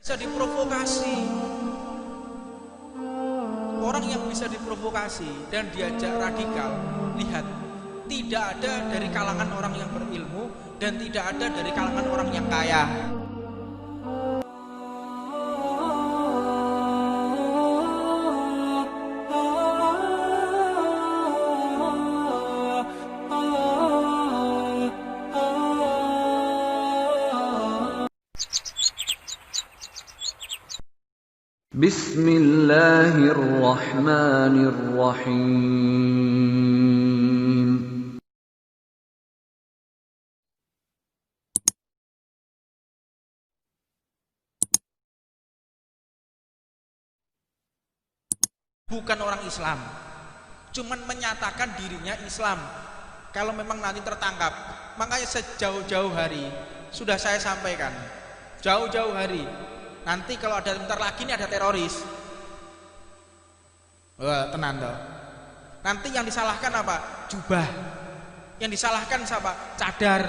bisa diprovokasi. Orang yang bisa diprovokasi dan diajak radikal, lihat, tidak ada dari kalangan orang yang berilmu dan tidak ada dari kalangan orang yang kaya. Bismillahirrahmanirrahim. Bukan orang Islam, cuman menyatakan dirinya Islam. Kalau memang nanti tertangkap, makanya sejauh-jauh hari sudah saya sampaikan, jauh-jauh hari, nanti kalau ada bentar lagi ini ada teroris, wah tenan toh. Nanti yang disalahkan apa? Jubah. Yang disalahkan siapa? Cadar.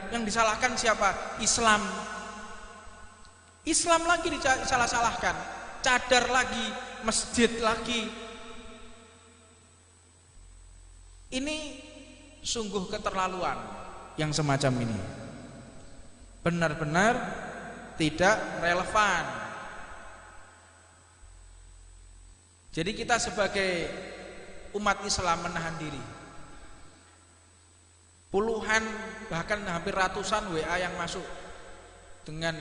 Yang disalahkan siapa? Islam. Islam lagi disalah-salahkan, cadar lagi, masjid lagi. Ini sungguh keterlaluan yang semacam ini. Benar-benar tidak relevan. Jadi kita sebagai umat Islam menahan diri. Puluhan bahkan hampir ratusan WA yang masuk dengan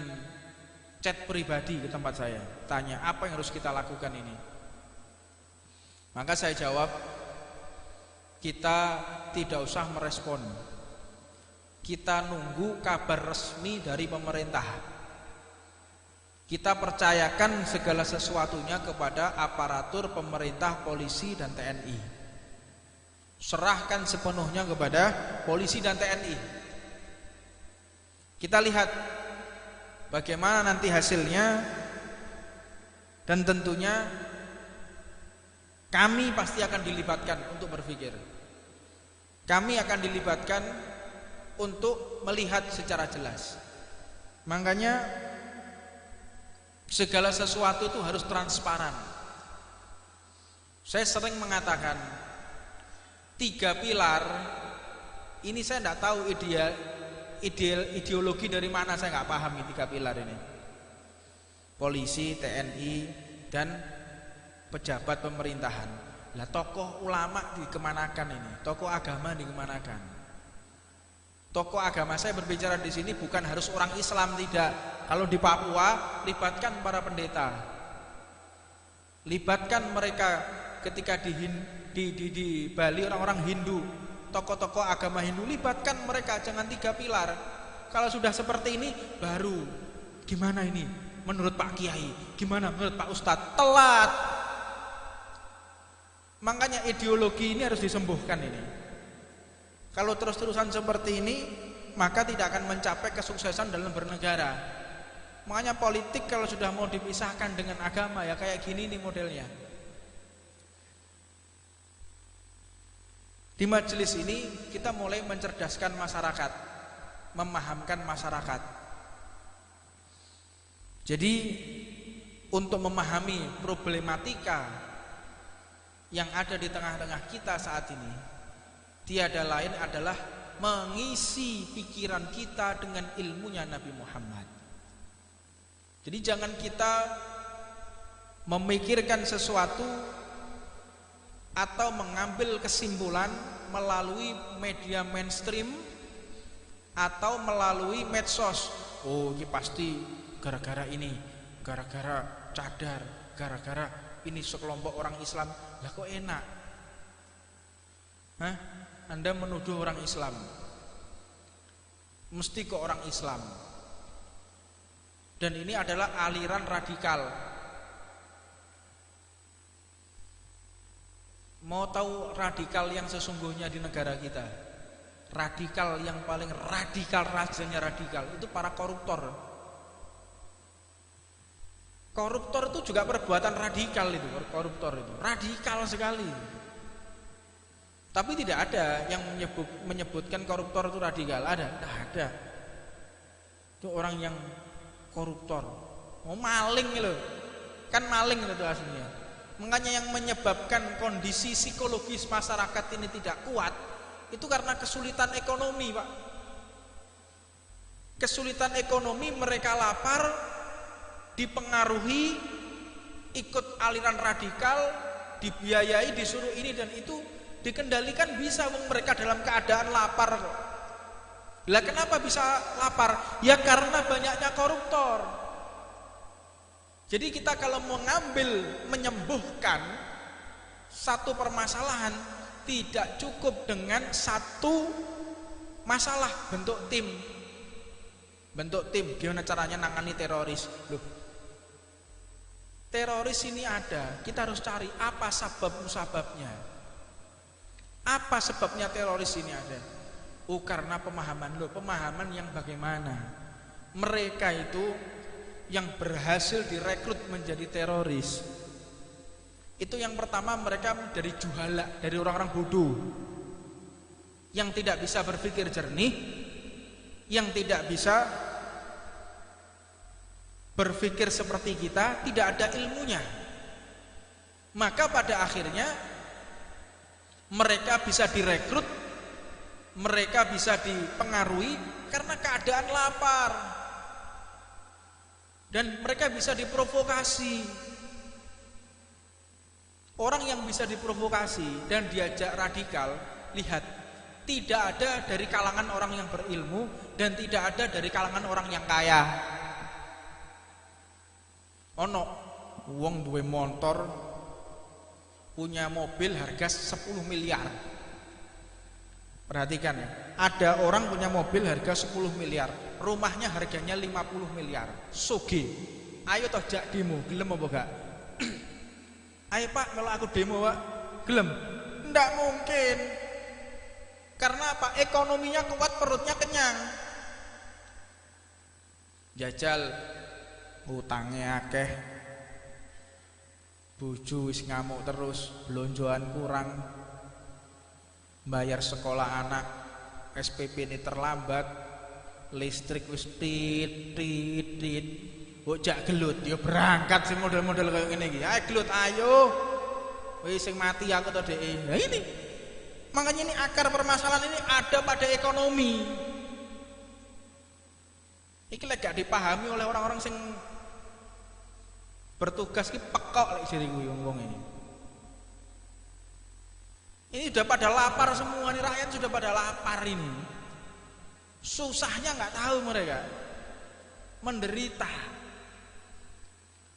chat pribadi ke tempat saya, tanya apa yang harus kita lakukan ini. Maka saya jawab, kita tidak usah merespon, kita nunggu kabar resmi dari pemerintah. Kita percayakan segala sesuatunya kepada aparatur pemerintah, polisi dan TNI. Serahkan sepenuhnya kepada polisi dan TNI. Kita lihat bagaimana nanti hasilnya, dan tentunya kami pasti akan dilibatkan untuk berpikir. Kami akan dilibatkan untuk melihat secara jelas. Makanya segala sesuatu itu harus transparan. Saya sering mengatakan 3 pilar ini, saya tidak tahu ideologi dari mana, saya nggak paham ini 3 pilar ini. Polisi, TNI, dan pejabat pemerintahan. Lah tokoh ulama dikemanakan ini? Tokoh agama dikemanakan? Tokoh agama, saya berbicara di sini bukan harus orang Islam, tidak. Kalau di Papua, libatkan para pendeta, libatkan mereka. Ketika di Bali orang-orang Hindu, tokoh-tokoh agama Hindu, libatkan mereka. Jangan 3 pilar. Kalau sudah seperti ini, baru gimana ini menurut Pak Kiai, gimana menurut Pak Ustadz? Telat. Makanya ideologi ini harus disembuhkan ini. Kalau terus-terusan seperti ini, maka tidak akan mencapai kesuksesan dalam bernegara. Makanya politik kalau sudah mau dipisahkan dengan agama, ya kayak gini nih modelnya. Di majelis ini kita mulai mencerdaskan masyarakat, memahamkan masyarakat. Jadi untuk memahami problematika yang ada di tengah-tengah kita saat ini, tiada lain adalah mengisi pikiran kita dengan ilmunya Nabi Muhammad. Jadi jangan kita memikirkan sesuatu atau mengambil kesimpulan melalui media mainstream atau melalui medsos. Oh, ini pasti gara-gara ini, gara-gara cadar, gara-gara ini sekelompok orang Islam. Lah kok enak? Hah? Anda menuduh orang Islam, mesti ke orang Islam. Dan ini adalah aliran radikal. Mau tahu radikal yang sesungguhnya di negara kita? Radikal yang paling radikal, rajanya radikal, itu para koruptor. Koruptor itu juga perbuatan radikal itu, koruptor itu radikal sekali. Tapi tidak ada yang menyebutkan koruptor itu radikal. Ada? Tidak ada. Itu orang yang koruptor, Oh maling loh, kan maling itu aslinya. Makanya yang menyebabkan kondisi psikologis masyarakat ini tidak kuat itu karena kesulitan ekonomi, Pak. Kesulitan ekonomi, mereka lapar, dipengaruhi, ikut aliran radikal, dibiayai, disuruh ini dan itu, dikendalikan bisa, mereka dalam keadaan lapar kok. Lah kenapa bisa lapar? Ya karena banyaknya koruptor. Jadi kita kalau mengambil, menyembuhkan satu permasalahan, tidak cukup dengan satu masalah. Bentuk tim, gimana caranya nangani teroris. Loh, teroris ini ada, kita harus cari apa sebabnya. Apa sebabnya teroris ini ada? Oh karena pemahaman. Loh, pemahaman yang bagaimana? Mereka itu yang berhasil direkrut menjadi teroris itu yang pertama mereka dari juhala, dari orang-orang bodoh yang tidak bisa berpikir jernih, yang tidak bisa berpikir seperti kita, tidak ada ilmunya. Maka pada akhirnya mereka bisa direkrut, mereka bisa dipengaruhi karena keadaan lapar. Dan mereka bisa diprovokasi. Orang yang bisa diprovokasi dan diajak radikal, lihat, tidak ada dari kalangan orang yang berilmu dan tidak ada dari kalangan orang yang kaya. Ono wong duwe motor, punya mobil harga 10 miliar. Perhatikan ya, ada orang punya mobil harga 10 miliar, rumahnya harganya 50 miliar. Soge, ayo toh jak demo, gelem apa gak? Ayo Pak, kalau aku demo Pak, gelem? Nggak mungkin. Karena apa? Ekonominya kuat, perutnya kenyang. Jajal, utangnya akeh, bojo wis ngamuk terus, blonjoan kurang, bayar sekolah anak, SPP ini terlambat, listrik wis tit. Bocah gelut, ya berangkat sing model-model kayak gini iki. Ayo gelut, ayo. Wis sing mati aku to dhek. Nah ini. Makanya ini akar permasalahan ini ada pada ekonomi. Iki lek gak dipahami oleh orang-orang sing bertugas ki pekok lek jere kuwi wong ini. Ini sudah pada lapar semua nih, rakyat sudah pada lapar ini. Susahnya nggak tahu mereka, menderita.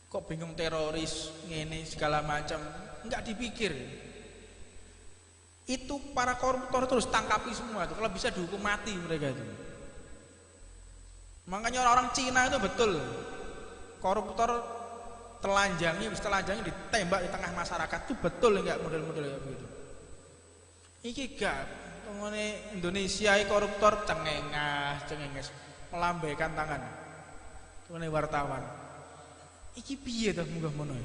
Kok bingung teroris, ini segala macam, nggak dipikir. Itu para koruptor terus tangkapi semua itu, kalau bisa dihukum mati mereka itu. Makanya orang-orang Cina itu betul, koruptor telanjangi ditembak di tengah masyarakat itu betul nggak model-model kayak begitu. Iki gak, ngene Indonesia koruptor cengenges melambaikan tangan. Ngene wartawan. Iki piye to munggah mono.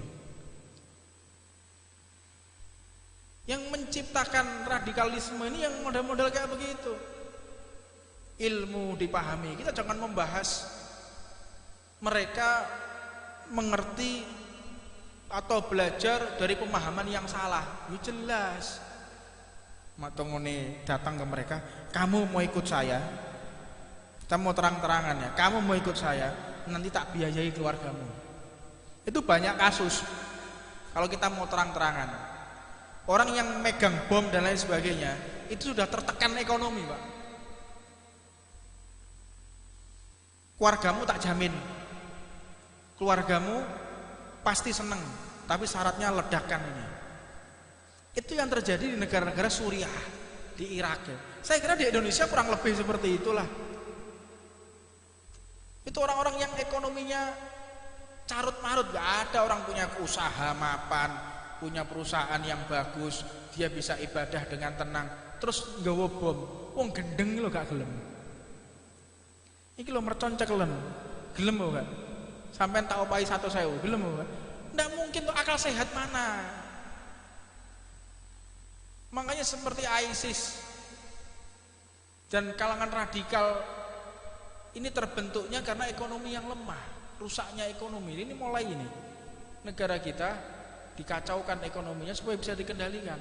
Yang menciptakan radikalisme ini yang model-model kayak begitu. Ilmu dipahami. Kita jangan membahas mereka mengerti atau belajar dari pemahaman yang salah. Ya jelas. Matongone datang ke mereka, kamu mau ikut saya? Kita mau terang-terangan ya, kamu mau ikut saya, nanti tak biayai keluargamu. Itu banyak kasus. Kalau kita mau terang-terangan, orang yang megang bom dan lain sebagainya, itu sudah tertekan ekonomi, Pak. Keluargamu tak jamin, keluargamu pasti seneng, tapi syaratnya ledakan ini. Itu yang terjadi di negara-negara Suriah, di Irak ya. Saya kira di Indonesia kurang lebih seperti itulah. Itu orang-orang yang ekonominya carut marut, gak ada orang punya usaha mapan, punya perusahaan yang bagus, dia bisa ibadah dengan tenang, terus nggawa bom, wong gendeng lo gak gelem. Iki lo mercon cekelen, gelem lo gak? Sampai tak opahi 1.000, gelem lo gak? Nggak mungkin tuh, akal sehat mana? Makanya seperti ISIS dan kalangan radikal ini terbentuknya karena ekonomi yang lemah. rusaknya ekonomi ini mulai ini. Negara kita dikacaukan ekonominya supaya bisa dikendalikan.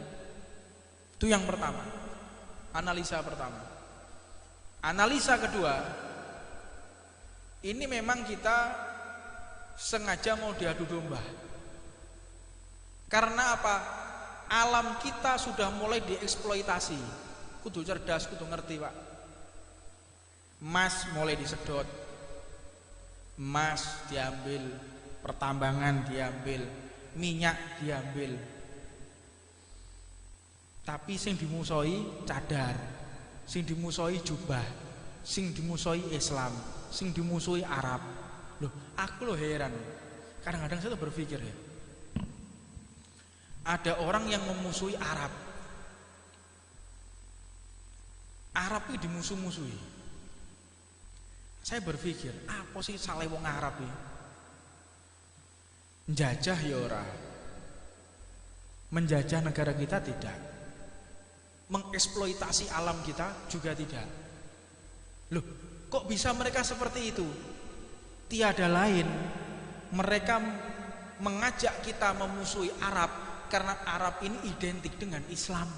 Itu yang pertama. Analisa pertama. Analisa kedua, ini memang kita sengaja mau diadu domba. Karena apa? Alam kita sudah mulai dieksploitasi. Kudu cerdas, kudu ngerti, Pak. Emas mulai disedot, emas diambil, pertambangan diambil, minyak diambil. Tapi sing dimusoi cadar, sing dimusoi jubah, sing dimusoi Islam, sing dimusoi Arab. Loh, aku heran. Kadang-kadang saya tuh berpikir ya, ada orang yang memusuhi Arab. Arab itu dimusuh-musuhi. Saya berpikir, apa sih salah wong Arab ini? Menjajah ya ora. Menjajah negara kita tidak. Mengeksploitasi alam kita juga tidak. Loh, kok bisa mereka seperti itu? Tiada lain, mereka mengajak kita memusuhi Arab karena Arab ini identik dengan Islam.